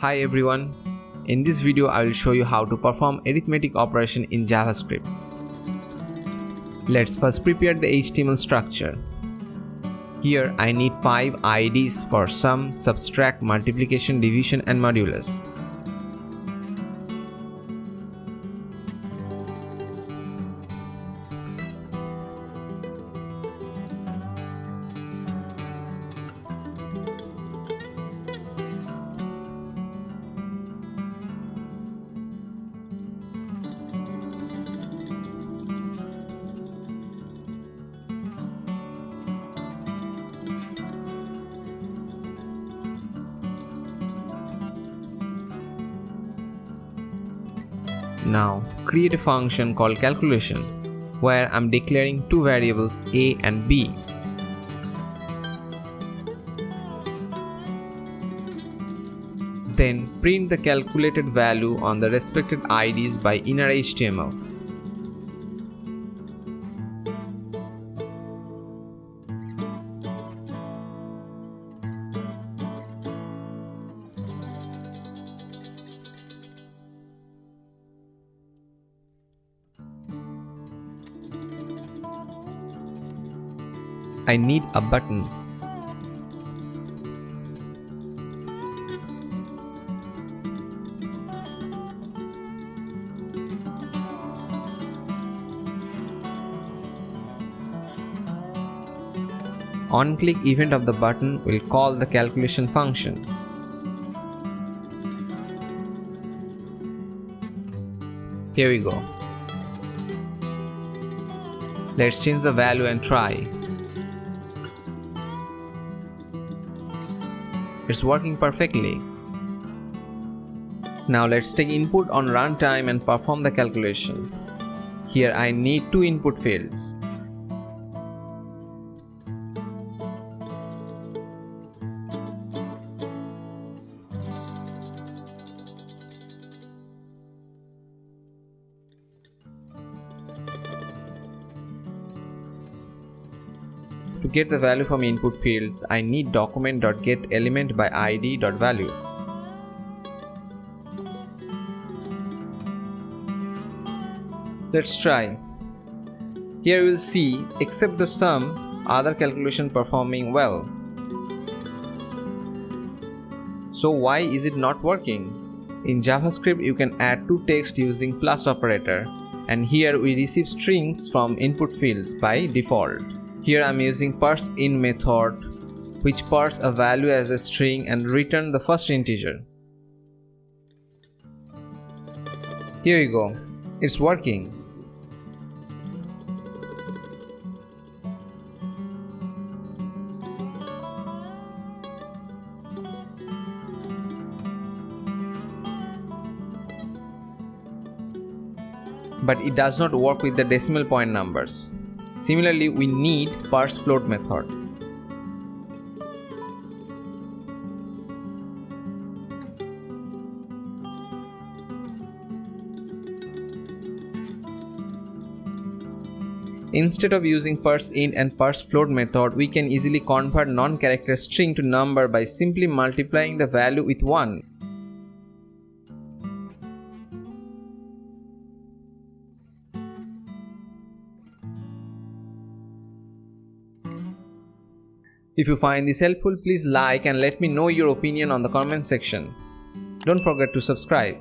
Hi everyone, in this video I will show you how to perform arithmetic operation in JavaScript. Let's first prepare the HTML structure. Here I need 5 IDs for sum, subtract, multiplication, division and modulus. Now create a function called calculation where I'm declaring two variables a and b. Then print the calculated value on the respective IDs by inner HTML. I need a button. On-click event of the button will call the calculation function. Here we go. Let's change the value and try. It's working perfectly. Now let's take input on runtime and perform the calculation. Here I need two input fields. To get the value from input fields, I need document.getElementById.value. Let's try. Here you will see, except the sum, other calculation performing well. So why is it not working? In JavaScript you can add two text using plus operator, and here we receive strings from input fields by default. Here I am using parseInt method, which parse a value as a string and return the first integer. Here you go, it's working. But it does not work with the decimal point numbers. Similarly, we need parseFloat method. Instead of using parseInt and parseFloat method, we can easily convert non-character string to number by simply multiplying the value with 1. If you find this helpful, please like and let me know your opinion on the comment section. Don't forget to subscribe.